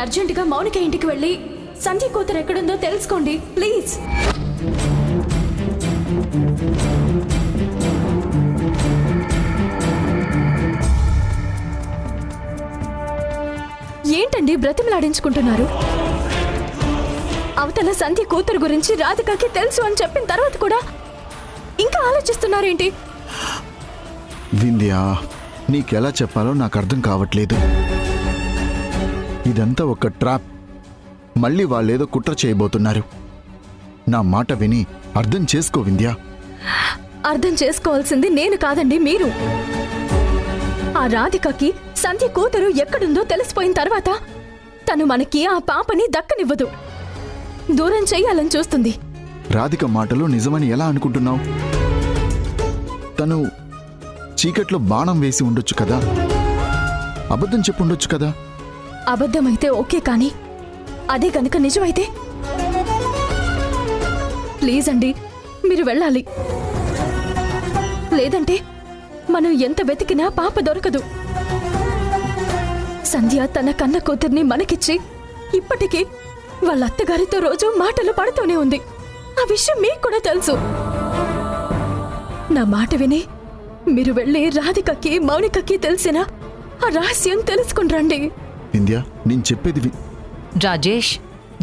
అర్జెంటుగా మౌనిక ఇంటికి వెళ్ళి సంధ్య కూతురు ఎక్కడుందో తెలుసుకోండి ప్లీజ్. ఏంటండి బ్రతిమలాడించుకుంటున్నారు? అవతల సంధ్య కూతురు గురించి రాధికకి తెలుసు అని చెప్పిన తర్వాత కూడా ఇంకా ఆలోచిస్తున్నారేంటి? వింధ్య, నీకెలా చెప్పాలో నాకు అర్థం కావట్లేదు. ఇదంతా ఒక ట్రాప్. మళ్ళీ వాళ్ళేదో కుట్ర చేయబోతున్నారు. నా మాట విని అర్థం చేసుకో వింధ్య. అర్థం చేసుకోవాల్సింది నేను కాదండి, మీరు. ఆ రాధికకి సంధ్య కూతురు ఎక్కడుందో తెలిసిపోయిన తర్వాత తను మనకి ఆ పాపని దక్కనివ్వదు, దూరం చెయ్యాలని చూస్తుంది. రాధిక మాటలు నిజమని ఎలా అనుకుంటున్నావు? తను చీకట్లో బాణం వేసి ఉండొచ్చు కదా, అబద్ధం చెప్పుండొచ్చు కదా. అబద్ధమైతే ఓకే, కానీ అదే కనుక నిజమైతే? ప్లీజ్ అండి, మీరు వెళ్ళాలి. లేదంటే మనం ఎంత వెతికినా పాప దొరకదు. సంధ్య తన కన్న కూతుర్ని మనకిచ్చి ఇప్పటికీ వాళ్ళ అత్తగారితో రోజు మాటలు పడుతూనే ఉంది. ఆ విషయం మీకు కూడా తెలుసు. నా మాట విని మీరు వెళ్ళి రాధికకి మౌనికకి తెలిసిన ఆ రహస్యం తెలుసుకుని రండి. వింధ్య, నేను చెప్పేది రాజేష్,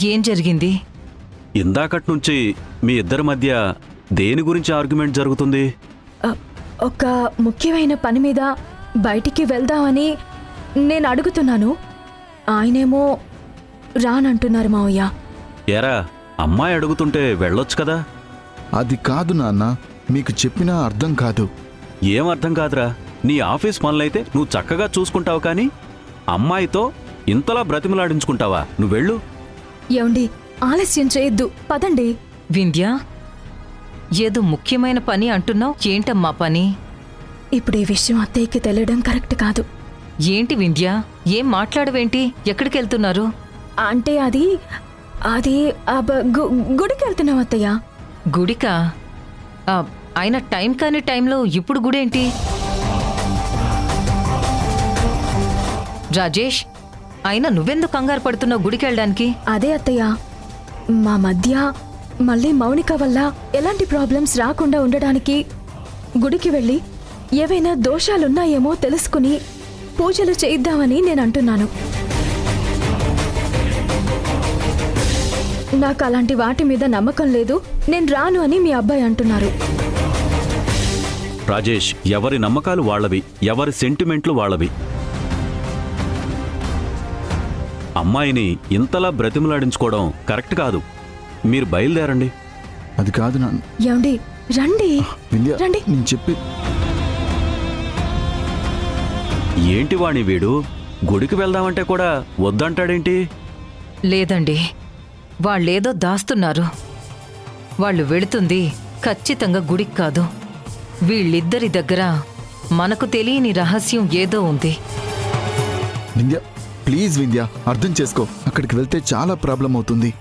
ఏం జరిగింది? ఇందాకటి నుంచి మీ ఇద్దరి మధ్య దేని గురించి ఆర్గ్యుమెంట్ జరుగుతుంది? ఒక ముఖ్యమైన పని మీద బయటికి వెళ్దామని నేను అడుగుతున్నాను. ఆయనేమో రానంటున్నారు మావయ్య. ఏరా, అమ్మాయి అడుగుతుంటే వెళ్ళొచ్చు కదా. అది కాదు నాన్న, మీకు చెప్పినా అర్థం కాదు. ఏం అర్థం కాదురా? నీ ఆఫీస్ పనులైతే నువ్వు చక్కగా చూసుకుంటావు, కానీ అమ్మాయితో ఇంతలా బ్రతిమలాడించుకుంటావా? నువ్వెళ్ళు. ఏమండి, ఆలస్యం చేయొద్దు, పదండి. వింధ్య, ఏదో ముఖ్యమైన పని అంటున్నావు. ఏంటమ్మా పని? ఇప్పుడు ఈ విషయం అత్తయ్యకి తెలియడం కరెక్ట్ కాదు. ఏంటి వింధ్య, ఏం మాట్లాడవేంటి? ఎక్కడికెళ్తున్నారు? అంటే అది గుడికి వెళ్తున్నాం అత్తయ్య. గుడికా? ఆయన టైం కాని టైంలో ఇప్పుడు గుడేంటి? రాజేష్, అయినా నువ్వెందుకు కంగారు పడుతున్నావు గుడికెళ్ళడానికి? అదే అత్తయ్య, మా మధ్య మళ్ళీ మౌనిక వల్ల ఎలాంటి ప్రాబ్లమ్స్ రాకుండా ఉండడానికి గుడికి వెళ్ళి ఏవైనా దోషాలున్నాయేమో తెలుసుకుని పూజలు చేయిద్దామని నేను అంటున్నాను. నాకు అలాంటి వాటి మీద నమ్మకం లేదు, నేను రాను అని మీ అబ్బాయి అంటున్నారు. రాజేష్, ఎవరి నమ్మకాలు వాళ్ళవి, ఎవరి సెంటిమెంట్లు వాళ్ళవి. అమ్మాయిని ఇంతలా బ్రతిమలాడించుకోవడం కరెక్ట్ కాదు. మీరు బయలుదేరండి. అది కాదు నాన్న. ఏమండి, రండి. వింధ్య, రండి. నేను చెప్పి ఏంటి వాణి వీడు, గుడికి వెళ్దామంటే కూడా వద్దంటాడేంటి? లేదండి, వాళ్ళేదో దాస్తున్నారు. వాళ్ళు వెళుతుంది ఖచ్చితంగా గుడికి కాదు. వీళ్ళిద్దరి దగ్గర మనకు తెలియని రహస్యం ఏదో ఉంది. వింధ్య, ప్లీజ్ వింధ్య, అర్థం చేసుకో. అక్కడికి వెళ్తే చాలా ప్రాబ్లం అవుతుంది.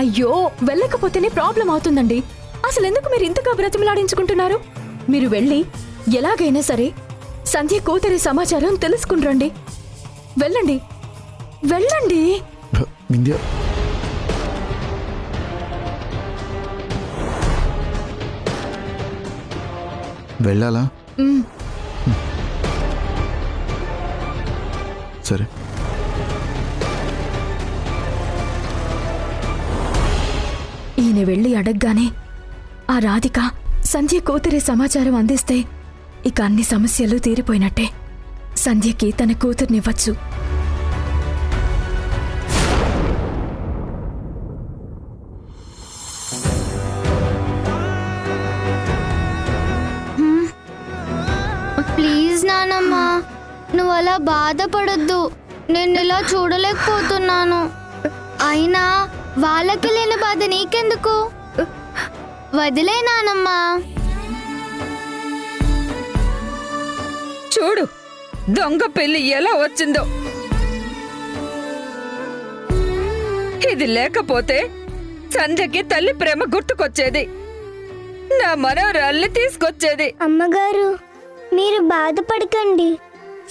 అయ్యో, వెళ్ళకపోతేనే ప్రాబ్లం అవుతుందండి. అసలు ఎందుకు మీరు ఇంతగా బ్రతిమలాడించుకుంటున్నారు? మీరు వెళ్ళి ఎలాగైనా సరే సంధ్య కూతురి సమాచారం తెలుసుకుని రండి. వెళ్ళండి, వెళ్ళండి. వింధ్య, వెళ్ళాలా? సరే. ఈయన వెళ్ళి అడగగానే ఆ రాధిక సంధ్య కూతురి సమాచారం అందిస్తే ఇక అన్ని సమస్యలు తీరిపోయినట్టే. సంధ్యకి తన కూతుర్నివ్వచ్చు. ప్లీజ్ నానమ్మ, నువ్వు అలా బాధపడొద్దు. నేను ఇలా చూడలేకపోతున్నాను. అయినా వాళ్ళకి లేని బాధ నీకెందుకు? వదిలే నానమ్మా. చూడు, దొంగ పెళ్లి ఎలా వచ్చిందో. ఇది లేకపోతే సంధ్యకి తల్లి ప్రేమ గుర్తుకొచ్చేది, నా మనవరాల్ని తీసుకొచ్చేది. అమ్మగారు, మీరు బాధపడకండి.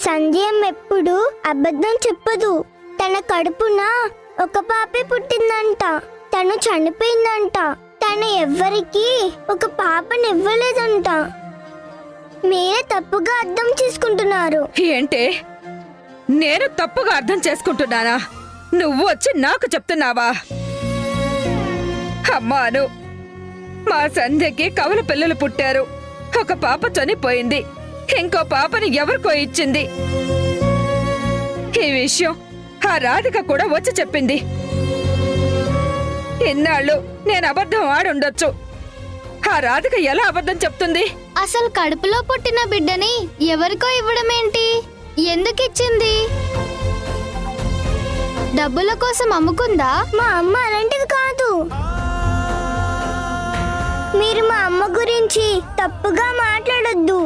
సంధ్య ఎప్పుడు అబద్ధం చెప్పదు. తన కడుపున ఒక పాపే పుట్టిందంట. తను చనిపోయిందంట. తను ఎవ్వరికి ఒక పాపనివ్వలేదంట. మీరే తప్పుగా అర్థం చేసుకుంటున్నారు. ఏంటే నేను తప్పుగా అర్థం చేసుకుంటున్నానా? నువ్వు వచ్చి నాకు చెప్తున్నావా? అమ్మాను, మా సంధ్యకి కవల పిల్లలు పుట్టారు. ఒక పాప చనిపోయింది, ఇంకో పాపని ఎవరికో ఇచ్చింది. ఈ విషయం ఆ రాధిక కూడా వచ్చి చెప్పింది. ఇన్నాళ్ళు నేను అబద్ధం ఆడుండొచ్చు. ఆ రాధిక ఎలా అబద్ధం చెప్తుంది? అసలు కడుపులో పుట్టిన బిడ్డని ఎవరికో ఇవ్వడం ఏంటి? ఎందుకు ఇచ్చింది? డబ్బుల కోసం అమ్ముకుందా? మా అమ్మ అలాంటిది కాదు. మీరు మా అమ్మ గురించి తప్పుగా మాట్లాడొద్దు.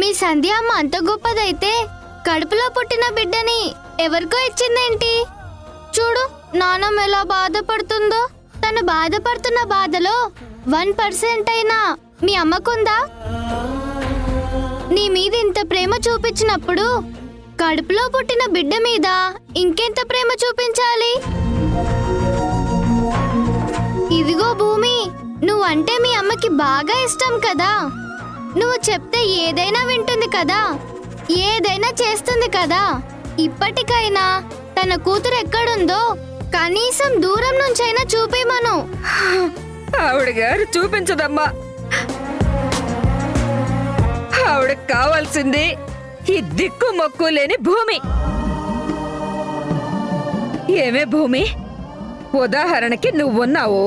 మీ సంధ్య అమ్మ అంత గొప్పదైతే కడుపులో పుట్టిన బిడ్డని ఎవరికో ఇచ్చిందేంటి? చూడు నాన్నమ్మ ఎలా బాధపడుతుందో. తను బాధపడుతున్న బాధలో 1% అయినా మీ అమ్మకుందా? నీ మీద ఇంత ప్రేమ చూపించినప్పుడు కడుపులో పుట్టిన బిడ్డ మీద ఇంకెంత ప్రేమ చూపించాలి? ఇదిగో భూమి, నువ్వంటే మీ అమ్మకి బాగా ఇష్టం కదా. నువ్వు చెప్తే ఏదైనా వింటుంది కదా, ఏదైనా చేస్తుంది కదా. ఇప్పటికైనా తన కూతురు ఎక్కడుందో కనీసం దూరం నుంచైనా చూపేమను. ఆవిడ గారు చూపించదమ్మా. ఆవిడకి కావాల్సింది ఈ దిక్కు మొక్కు లేని భూమి. ఏమే భూమి, ఉదాహరణకి నువ్వున్నావు.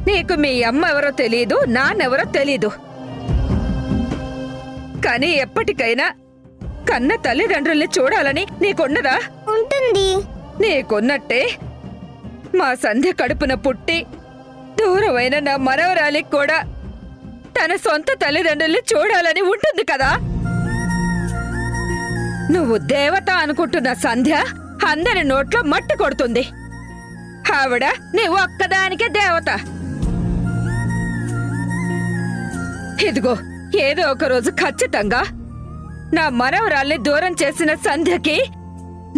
నీకు మీ అమ్మ ఎవరో తెలీదు, నాన్నెవరో తెలీదు. కానీ ఎప్పటికైనా కన్న తల్లిదండ్రుల్ని చూడాలని నీకున్నదా? ఉంటుంది. నీకున్నట్టే మా సంధ్య కడుపున పుట్టి దూరమైన నా మనవరాలికి కూడా తన సొంత తల్లిదండ్రుల్ని చూడాలని ఉంటుంది కదా. నువ్వు దేవత అనుకుంటున్న సంధ్య అందరి నోట్లో మట్టి కొడుతుంది. ఆవిడ నీవు ఒక్కదానికే దేవత. ఇదిగో ఏదో ఒక రోజు ఖచ్చితంగా నా మనవరాల్ని దూరం చేసిన సంధ్యకి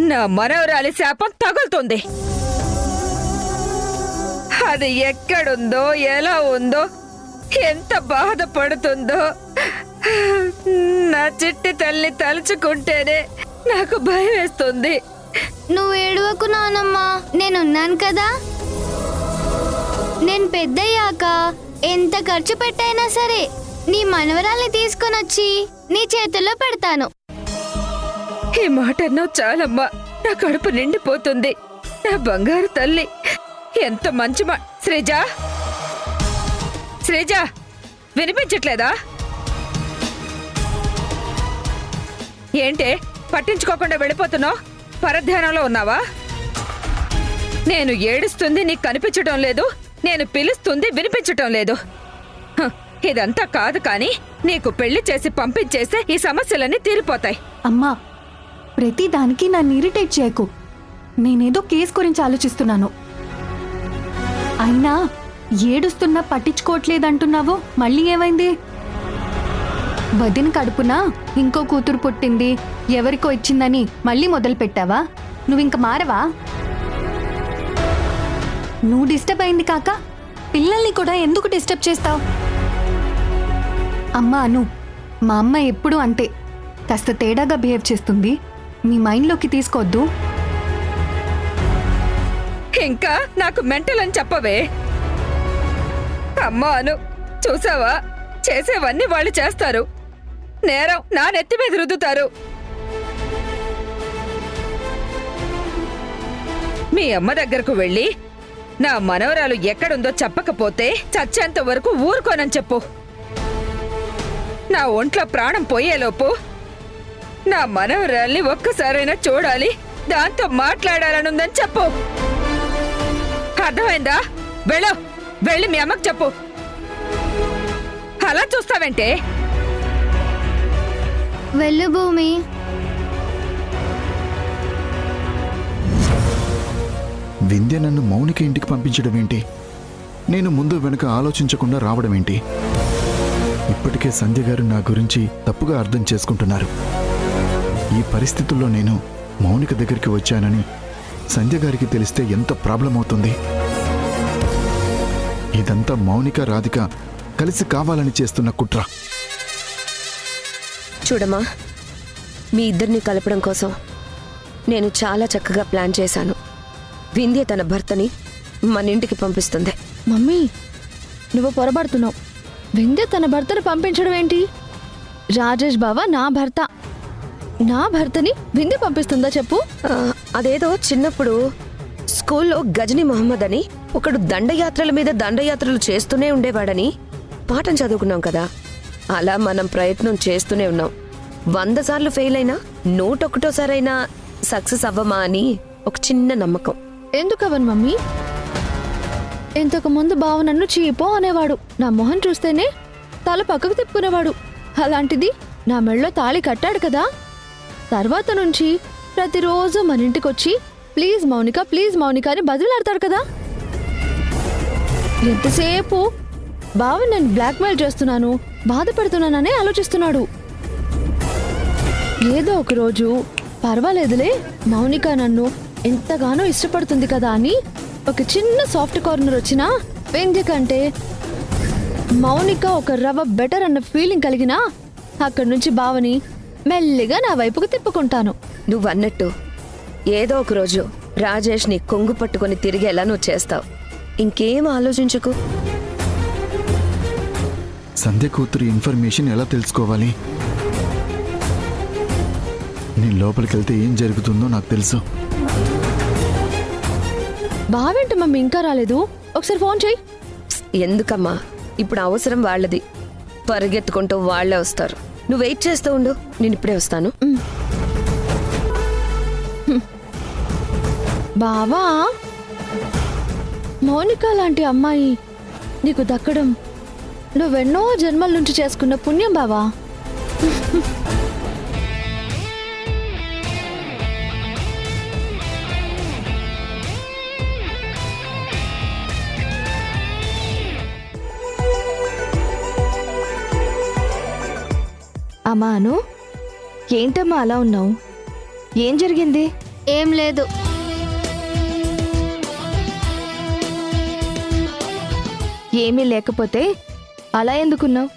నా మనవరాలి శాపం తగులుతుంది. అది ఎక్కడుందో, ఎలా ఉందో, ఎంత బాధపడుతుందో నా చిట్టి తల్లి తలుచుకుంటేనే నాకు భయం వేస్తుంది. నువ్వు ఏడవకు నానమ్మా, నేనున్నాను కదా. నేను పెద్దయ్యాక ఎంత ఖర్చు పెట్టైనా సరే నీ మనవరాల్ని తీసుకొనొచ్చి నీ చేతుల్లో పెడతాను. ఈ మాట అన్నావు చాలమ్మా, నా కడుపు నిండిపోతుంది. నా బంగారు తల్లి ఎంత మంచి మా. శ్రీజ, శ్రీజ, వినిపించట్లేదా? ఏంటే పట్టించుకోకుండా వెళ్ళిపోతున్నావు? పరధ్యానంలో ఉన్నావా? నేను ఏడుస్తుంది నీకు కనిపించటం లేదు, నేను పిలుస్తుంది వినిపించటం లేదు. హ, ఇదంతా కాదు కానీ నీకు పెళ్లి చేసి పంపించేస్తే ఈ సమస్యలన్నీ తీరిపోతాయి. అమ్మా, ప్రతి దానికి నన్ను ఇరిటేట్ చేయకు. నేనేదో కేసు గురించి ఆలోచిస్తున్నాను. అయినా ఏడుస్తున్నా పట్టించుకోవట్లేదంటున్నావు, మళ్ళీ ఏమైంది? వదిన కడుపున ఇంకో కూతురు పుట్టింది, ఎవరికో ఇచ్చిందని మళ్ళీ మొదలు పెట్టావా? నువ్వింక మారవా? నువ్వు డిస్టర్బ్ అయింది కాక పిల్లల్ని కూడా ఎందుకు డిస్టర్బ్ చేస్తావు? అమ్మా అను, మా అమ్మ ఎప్పుడూ అంతే, కాస్త తేడాగా బిహేవ్ చేస్తుంది. మీ మైండ్లోకి తీసుకోవద్దు. ఇంకా నాకు మెంటల్ అని చెప్పవే. అమ్మా అను, చూసావా, చేసేవన్నీ వాళ్ళు చేస్తారు. నేరం నా నెత్తి మీద రుద్దుతారు. మీ అమ్మ దగ్గరకు వెళ్ళి నా మనవరాలు ఎక్కడుందో చెప్పకపోతే చచ్చేంత వరకు ఊరుకోనని చెప్పు. నా ఒంట్లో ప్రాణం పోయేలోపు నా మనవరాల్ని ఒక్కసారైనా చూడాలి, దాంతో మాట్లాడాలనుందని చెప్పు. అర్థమైందా? వెళ్ళు, వెళ్ళి మీ అమ్మకు చెప్పు. అలా చూస్తావంటే? వెళ్ళు భూమి. వింధ్య నన్ను మౌనికి ఇంటికి పంపించడం ఏంటి? నేను ముందు వెనుక ఆలోచించకుండా రావడం ఏంటి? ఇప్పటికే సంధ్య గారు నా గురించి తప్పుగా అర్థం చేసుకుంటున్నారు. ఈ పరిస్థితుల్లో నేను మౌనిక దగ్గరికి వచ్చానని సంధ్య గారికి తెలిస్తే ఎంత ప్రాబ్లం అవుతుంది. ఇదంతా మౌనిక రాధిక కలిసి కావాలని చేస్తున్న కుట్ర. చూడమ్మా, మీ ఇద్దరిని కలపడం కోసం నేను చాలా చక్కగా ప్లాన్ చేశాను. వింధ్య తన భర్తని మన ఇంటికి పంపిస్తుంది. మమ్మీ, నువ్వు పొరపడుతున్నావు. వింధ్య తన భర్తను పంపించడం ఏంటి? రాజేష్ బావ నా భర్తని వింధ్య పంపిస్తుందా చెప్పు? అదేదో చిన్నప్పుడు స్కూల్లో గజనీ మొహమ్మద్ అని ఒకడు దండయాత్రల మీద దండయాత్రలు చేస్తూనే ఉండేవాడని పాఠం చదువుకున్నాం కదా. అలా మనం ప్రయత్నం చేస్తూనే ఉన్నాం. 100 సార్లు ఫెయిల్ అయినా 101సారైనా సక్సెస్ అవ్వమా అని ఒక చిన్న నమ్మకం. ఎందుకవను మమ్మీ? ఇంతకు ముందు బావ నన్ను చీపో అనేవాడు. నా మొహం చూస్తేనే తల పక్కకు తిప్పుకునేవాడు. అలాంటిది నా మెళ్ళో తాళి కట్టాడు కదా. తర్వాత నుంచి ప్రతిరోజు మన ఇంటికొచ్చి ప్లీజ్ మౌనిక అని బదులాడతాడు కదా. ఎంతసేపు బావ నేను బ్లాక్మెయిల్ చేస్తున్నాను, బాధపడుతున్నాననే ఆలోచిస్తున్నాడు. ఏదో ఒక రోజు పర్వాలేదులే, మౌనిక నన్ను ఎంతగానో ఇష్టపడుతుంది కదా అని ఒక చిన్న సాఫ్ట్ కార్నర్ వచ్చినా వింధ్య కంటే మౌనిక ఒక రవ్వ బెటర్ అన్న ఫీలింగ్ కలిగినా అక్కడి నుంచి బావని మెల్లిగా నా వైపుకు తిప్పుకుంటాను. నువ్వన్నట్టు ఏదో ఒక రోజు రాజేష్ని కొంగు పట్టుకొని తిరిగేలా నువ్వు చేస్తావు. ఇంకేం ఆలోచించకు. సంధ్య కూతురు ఇన్ఫర్మేషన్ ఎలా తెలుసుకోవాలి? నేను లోపలికి వెళ్తే ఏం జరుగుతుందో నాకు తెలుసు. బావేంటి మమ్మీ ఇంకా రాలేదు? ఒకసారి ఫోన్ చెయ్యి. ఎందుకమ్మా, ఇప్పుడు అవసరం వాళ్ళది. పరిగెత్తుకుంటూ వాళ్లే వస్తారు. నువ్వు వెయిట్ చేస్తూ ఉండు, నేను ఇప్పుడే వస్తాను. బావా, మౌనిక లాంటి అమ్మాయి నీకు దక్కడం నువ్వెన్నో జన్మల నుంచి చేసుకున్న పుణ్యం బావా. అమ్మాను, ఏంటమ్మా అలా ఉన్నావు? ఏం జరిగింది? ఏం లేదు. ఏమీ లేకపోతే అలా ఎందుకున్నావు?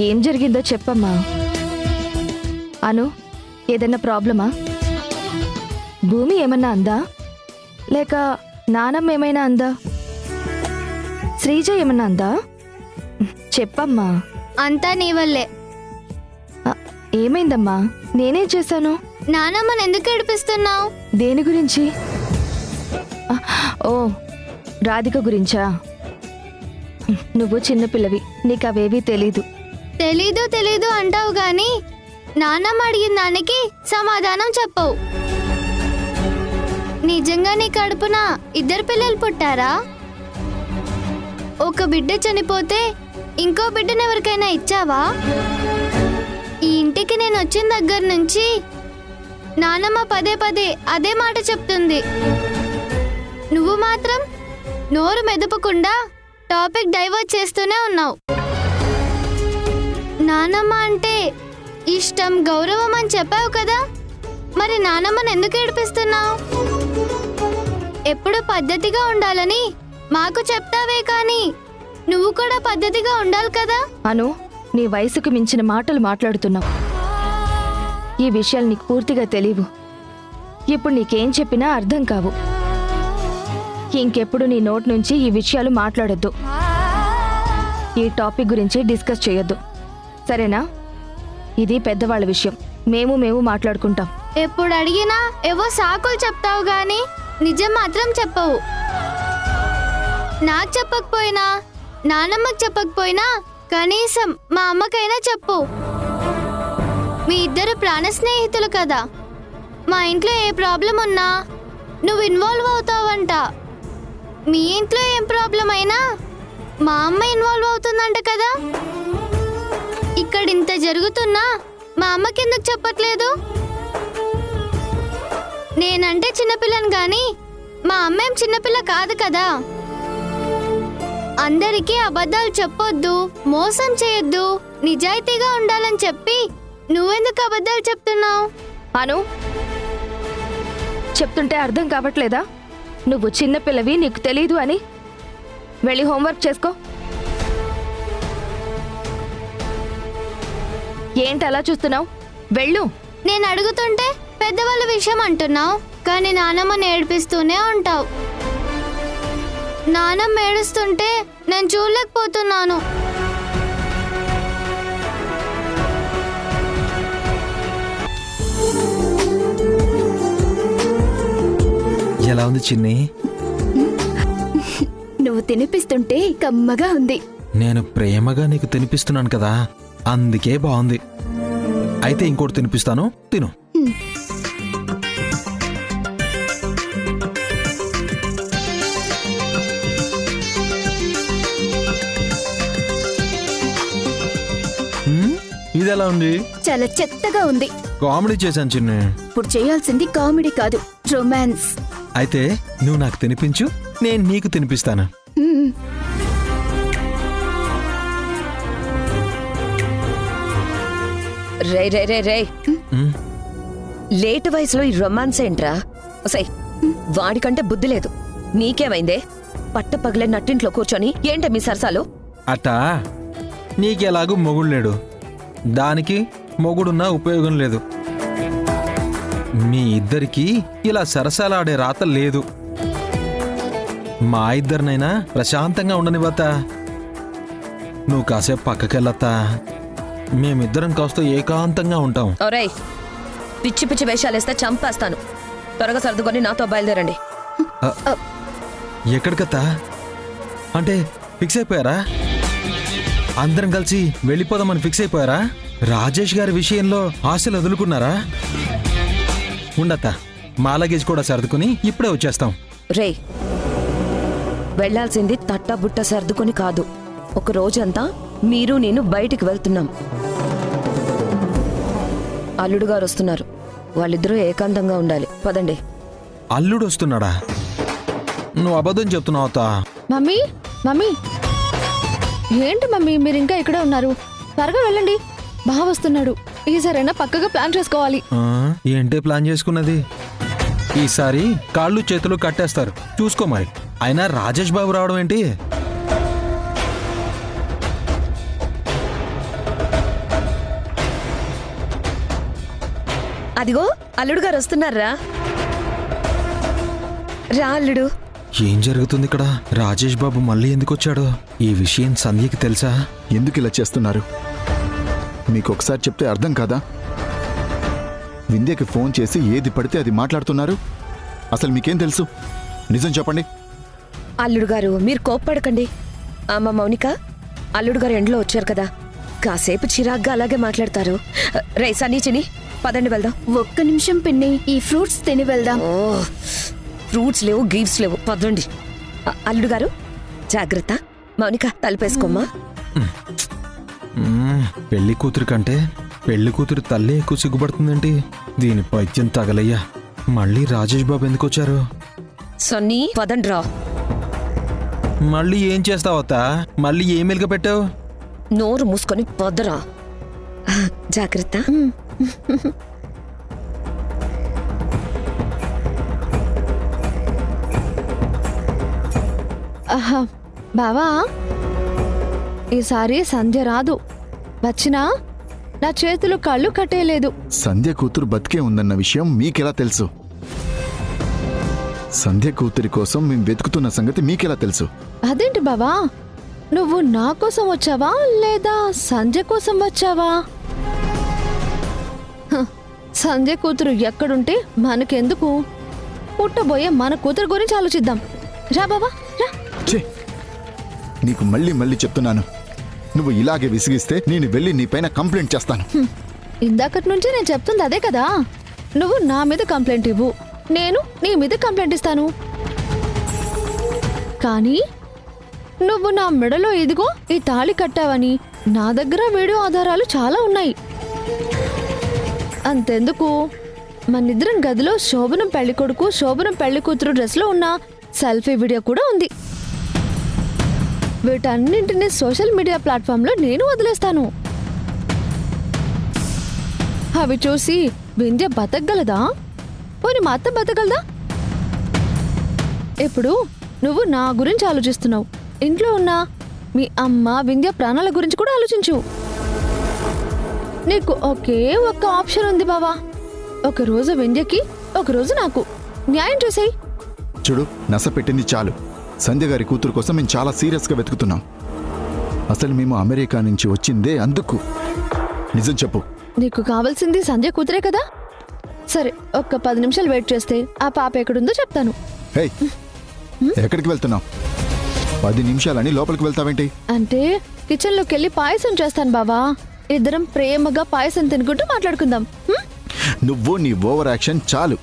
ఏం జరిగిందో చెప్పమ్మా. అను, ఏదన్నా ప్రాబ్లమా? భూమి ఏమన్నా అందా? లేక నానమ్మ ఏమైనా అందా? శ్రీజ ఏమన్నా అందా? చెప్పమ్మా. అంతా నీ వల్లే. ఏమైందమ్మా? నేనేం చేశాను? నానమ్మని ఎందుకు ఏడిపిస్తున్నావు? దేని గురించి? ఓ, రాధిక గురించా? నువ్వు చిన్నపిల్లవి, నీకు అవేవీ తెలీదు. తెలీదు అంటావు గాని నానమ్మ అడిగిన దానికి సమాధానం చెప్పవు. నిజంగా నీ కడుపున 2 పిల్లలు పుట్టారా? ఒక బిడ్డ చనిపోతే ఇంకో బిడ్డను ఎవరికైనా ఇచ్చావా? ఈ ఇంటికి నేను వచ్చిన దగ్గర నుంచి నానమ్మ పదే అదే మాట చెప్తుంది. నువ్వు మాత్రం నోరు మెదపకుండా టాపిక్ డైవర్ట్ చేస్తూనే ఉన్నావు. నానమ్మ అంటే ఇష్టం, గౌరవం అని చెప్పావు కదా, మరి నానమ్మని ఎందుకు ఏడిపిస్తున్నావు? ఎప్పుడు పద్ధతిగా ఉండాలని మాకు చెప్తావే కానీ నువ్వు కూడా పద్ధతిగా ఉండాలి కదా. అను, నీ వయసుకు మించిన మాటలు మాట్లాడుతున్నావు. ఈ విషయాలు నీకు పూర్తిగా తెలియవు. ఇప్పుడు నీకేం చెప్పినా అర్థం కావు. ఇంకెప్పుడు నీ నోటి నుంచి ఈ విషయాలు మాట్లాడొద్దు. ఈ టాపిక్ గురించి డిస్కస్ చేయొద్దు, సరేనా? ఇది పెద్దవాళ్ళ విషయం. మేము మాట్లాడుకుంటాం. ఎప్పుడు అడిగినా ఏవో సాకులు చెప్తావు గాని నిజం మాత్రం చెప్పవు. నాకు చెప్పకపోయినా, నానమ్మకి చెప్పకపోయినా కనీసం మా అమ్మకైనా చెప్పు. మీ ఇద్దరు ప్రాణ స్నేహితులు కదా. మా ఇంట్లో ఏ ప్రాబ్లం ఉన్నా నువ్వు ఇన్వాల్వ్ అవుతావంట. మీ ఇంట్లో ఏం ప్రాబ్లం అయినా మా అమ్మ ఇన్వాల్వ్ అవుతుందంట కదా. ఇక్కడ ఇంత జరుగుతున్నా మా అమ్మకి ఎందుకు చెప్పట్లేదు? నేనంటే చిన్నపిల్లని గాని మా అమ్మేం చిన్నపిల్ల కాదు కదా. అందరికీ అబద్ధాలు చెప్పొద్దు, మోసం చేయొద్దు, నిజాయితీగా ఉండాలని చెప్పి నువ్వెందుకు అబద్ధాలు చెప్తున్నావు? అను, చెప్తుంటే అర్థం కావట్లేదా? నువ్వు చిన్నపిల్లవి, నీకు తెలీదు అని. వెళ్ళి హోంవర్క్ చేసుకో. ఏంటి అలా చూస్తున్నావు? వెళ్ళు. నేను అడుగుతుంటే పెద్దవాళ్ళ విషయం అంటున్నావు, కానీ నానమ్మని ఏడిపిస్తూనే ఉంటావు. నానమ్మ ఏడుస్తుంటే నేను చూడలేకపోతున్నాను. ఎలా ఉంది చిన్ని? నువ్వు తినిపిస్తుంటే కమ్మగా ఉంది. నేను ప్రేమగా నీకు తినిపిస్తున్నాను కదా, అందుకే బాగుంది. అయితే ఇంకోటి తినిపిస్తాను, తిను. ఇది ఎలా ఉంది? చాలా చెత్తగా ఉంది. కామెడీ చేశాను చిన్ని. ఇప్పుడు చేయాల్సింది కామెడీ కాదు, రొమాన్స్. అయితే నువ్వు నాకు తినిపించు, నేను నీకు తినిపిస్తాను. రే రే రే రే లేటు వయసులో ఈ రొమాన్స్ ఏంట్రా? ఒసై, వాడికంటే బుద్ధి లేదు. నీకేమైందే? పట్ట పగలే నట్టింట్లో కూర్చొని ఏంటే మీ సరసాలు? అట్టా నీకెలాగూ మొగుడు లేడు, దానికి మొగుడున్నా ఉపయోగం లేదు. మీ ఇద్దరికి ఇలా సరసాలాడే రాత లేదు. మా ఇద్దరినైనా ప్రశాంతంగా ఉండనివ్వతా. నువ్వు కాసేపు పక్కకెళ్ళత్తా, మేమిద్దరం కాస్త ఏకాంతంగా ఉంటాం. ఒరేయ్, పిచ్చి పిచ్చి వేషాలేస్తే చంపేస్తాను. త్వరగా సర్దుకొని నాతో బయలుదేరండి. ఎక్కడికత్తా? అంటే ఫిక్స్ అయిపోయారా? అందరం కలిసి వెళ్ళిపోదామని ఫిక్స్ అయిపోయారా? రాజేష్ గారి విషయంలో ఆశలు వదులుకున్నారా? ఉండత్తా, మా లగేజ్ కూడా సర్దుకుని ఇప్పుడే వచ్చేస్తాం. రే, వెళ్లాల్సింది తట్టబుట్ట సర్దుకొని కాదు. ఒక రోజంతా మీరు నేను బయటికి వెళ్తున్నాం. అల్లుడు గారు వస్తున్నారు, వాళ్ళిద్దరూ ఏకాంతంగా ఉండాలి. పదండి. అల్లుడు వస్తున్నాడా? నువ్వు అబద్ధం చెప్తున్నావుతా. మమ్మీ, మమ్మీ, ఏంటి మమ్మీ మీరు ఇంకా ఇక్కడే ఉన్నారు? త్వరగా వెళ్ళండి, బావ వస్తున్నాడు. ఈసారైనా పక్కగా ప్లాన్ చేసుకోవాలి. ఏంటే ప్లాన్ చేసుకున్నది? ఈసారి కాళ్ళు చేతులు కట్టేస్తారు, చూసుకో మరి. అయినా రాజేష్ బాబు రావడం ఏంటి? అదిగో అల్లుడు గారు వస్తున్నారా. రా అల్లుడు. ఏం జరుగుతుంది ఇక్కడ? రాజేష్ బాబు మళ్ళీ ఎందుకు వచ్చాడు? ఈ విషయం సంధ్యకి తెలుసా? ఎందుకు ఇలా చేస్తున్నారు? మీకు ఒకసారి చెప్తే అర్థం కాదా? వింధ్యకి ఫోన్ చేసి ఏది పడితే అది మాట్లాడుతున్నారు. అసలు మీకేం తెలుసు? నిజం చెప్పండి. అల్లుడు గారు, మీరు కోప్పడకండి. అమ్మ మౌనిక, అల్లుడు గారు ఎండ్లో వచ్చారు కదా, కాసేపు చిరాగ్గా అలాగే మాట్లాడతారు. రే సన్నీ చిని, పదండి వెళ్దాం. ఒక్క నిమిషం పిన్ని, ఈ ఫ్రూట్స్ తిని వెళ్దాం. ఓ, ఫ్రూట్స్ లేవు, గిఫ్ట్స్ లేవు, పదండి. అల్లుడు గారు జాగ్రత్త. మౌనిక తలుపేసుకోమ్మా. పెళ్లి కూతురు కంటే పెళ్లి కూతురు తల్లి ఎక్కువ సిగ్గుపడుతుందేంటి? దీని పైత్యం తగలయ్యా. మళ్ళీ రాజేష్ బాబు ఎందుకు వచ్చారు? సన్నీ పదండి రా. మళ్ళీ ఏం చేస్తావత్తా? మళ్ళీ ఏం మెలుక పెట్టావు? నోరు మూసుకొని పదరా. జాగ్రత్త. ఆహా, బావా, ఈసారి సంధ్య రాదు. వచ్చినా నా చేతులు కళ్ళు కట్టేయలేదు. సంధ్య కూతురు బతికే ఉందన్న విషయం మీకెలా తెలుసు? సంధ్య కూతురి కోసం మేము వెతుకుతున్న సంగతి మీకెలా తెలుసు? అదేంటి బావా, నువ్వు నా కోసం వచ్చావా లేదా సంధ్య కోసం వచ్చావా? సంధ్య కూతురు ఎక్కడుంటే మనకెందుకు? పుట్టబోయే మన కూతురు గురించి ఆలోచిద్దాం. రా బావా రా. ఛే, నీకు మళ్ళీ మళ్ళీ చెప్తున్నాను, నువ్వు ఇలాగే విసిగిస్తే నేను వెళ్ళి నీపైన కంప్లైంట్ చేస్తాను. ఇందాకటి నుంచి నేను చెప్తుంది అదే కదా. నువ్వు నా మీద కంప్లైంట్ ఇవ్వు, నేను నీ మీద కంప్లైంట్ ఇస్తాను. కానీ నువ్వు నా మెడలో ఇదిగో ఈ తాళి కట్టావని నా దగ్గర వీడియో ఆధారాలు చాలా ఉన్నాయి. అంతెందుకు, మనిద్దరం గదిలో శోభనం పెళ్లికొడుకు శోభనం పెళ్లికూతురు డ్రెస్లో ఉన్న సెల్ఫీ వీడియో కూడా ఉంది. వీటన్నింటినీ సోషల్ మీడియా ప్లాట్ఫామ్లో నేను వదిలేస్తాను. అవి చూసి వింధ్య బతకగలదా? పోనీ మా అత్త బతకగలదా? ఇప్పుడు నువ్వు నా గురించి ఆలోచిస్తున్నావు, ఇంట్లో ఉన్న మీ అమ్మ వింధ్య ప్రాణాల గురించి కూడా ఆలోచించు. నీకు ఒకే ఒక్క ఆప్షన్ ఉంది బావా, ఒకరోజు వింధ్యకి ఒకరోజు నాకు న్యాయం చేసేయి. చూడు, నస పెట్టింది చాలు. సంధ్య గారి కూతురు కోసం మేము చాలా సీరియస్గా వెతుకుతున్నాం. అసలు మేము అమెరికా నుంచి వచ్చిందే అందుకు. నిజం చెప్పు. నీకు కావాల్సింది సంధ్య కూతురే కదా? సరే, ఒక్క 10 నిమిషాలు వెయిట్ చేస్తే ఆ పాప ఎక్కడుందో చెప్తాను. హే, ఎక్కడికి వెళ్తున్నావు? 10 నిమిషాలని లోపలికి వెళ్తావేంటి? అంటే కిచెన్లోకి వెళ్ళి పాయసం చేస్తాను బావా. ఇద్దరం ప్రేమగా పాయసం తినుకుంటూ మాట్లాడుకుందాం. నువ్వు నీ ఓవర్ యాక్షన్ చాలు.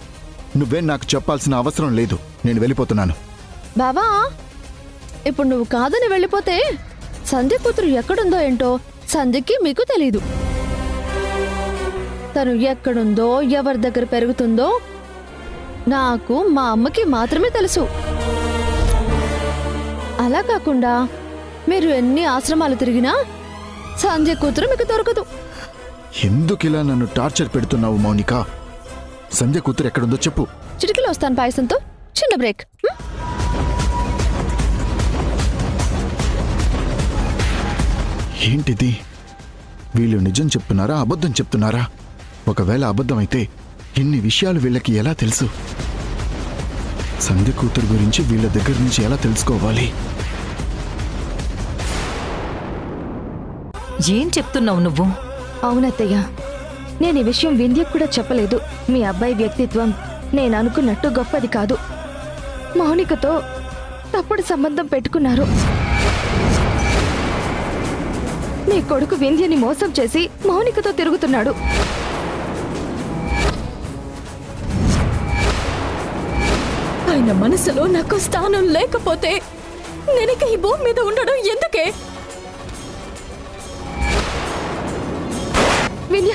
నువ్వేం నాకు చెప్పాల్సిన అవసరం లేదు. నేను వెళ్ళిపోతున్నాను. బావా, ఇప్పుడు నువ్వు కాదని వెళ్ళిపోతే సంధ్య కూతురు ఎక్కడుందో ఏంటో సంధ్యకి మీకు తెలీదు. తను ఎక్కడుందో, ఎవరి దగ్గర పెరుగుతుందో నాకు, మా అమ్మకి మాత్రమే తెలుసు. అలా కాకుండా మీరు ఎన్ని ఆశ్రమాలు తిరిగినా సంధ్య కూతురు మీకు దొరకదు. ఎందుకు ఇలా నన్ను టార్చర్ పెడుతున్నావు మౌనిక? సంధ్య కూతురు ఎక్కడుందో చెప్పు. చిటికలో వస్తాను పాయసంతో. చిన్న బ్రేక్. ఏంటిది? వీళ్ళు నిజం చెప్తున్నారా, అబద్ధం చెప్తున్నారా? ఒకవేళ అబద్ధం అయితే ఇన్ని విషయాలు వీళ్ళకి ఎలా తెలుసు? సంధ్య కూతురు గురించి వీళ్ళ దగ్గర నుంచి ఎలా తెలుసుకోవాలి? ఏం చెప్తున్నావు నువ్వు? అవునత్తయ్య, నేను ఈ విషయం వింధ్యకు కూడా చెప్పలేదు. మీ అబ్బాయి వ్యక్తిత్వం నేను అనుకున్నట్టు గొప్పది కాదు. మౌనికతో తప్పుడు సంబంధం పెట్టుకున్నారు. మీ కొడుకు వింధ్యని మోసం చేసి మౌనికతో తిరుగుతున్నాడు. ఆయన మనసులో నాకు స్థానం లేకపోతే నేనిక ఈ భూమి మీద ఉండడం ఎందుకే? వింధ్య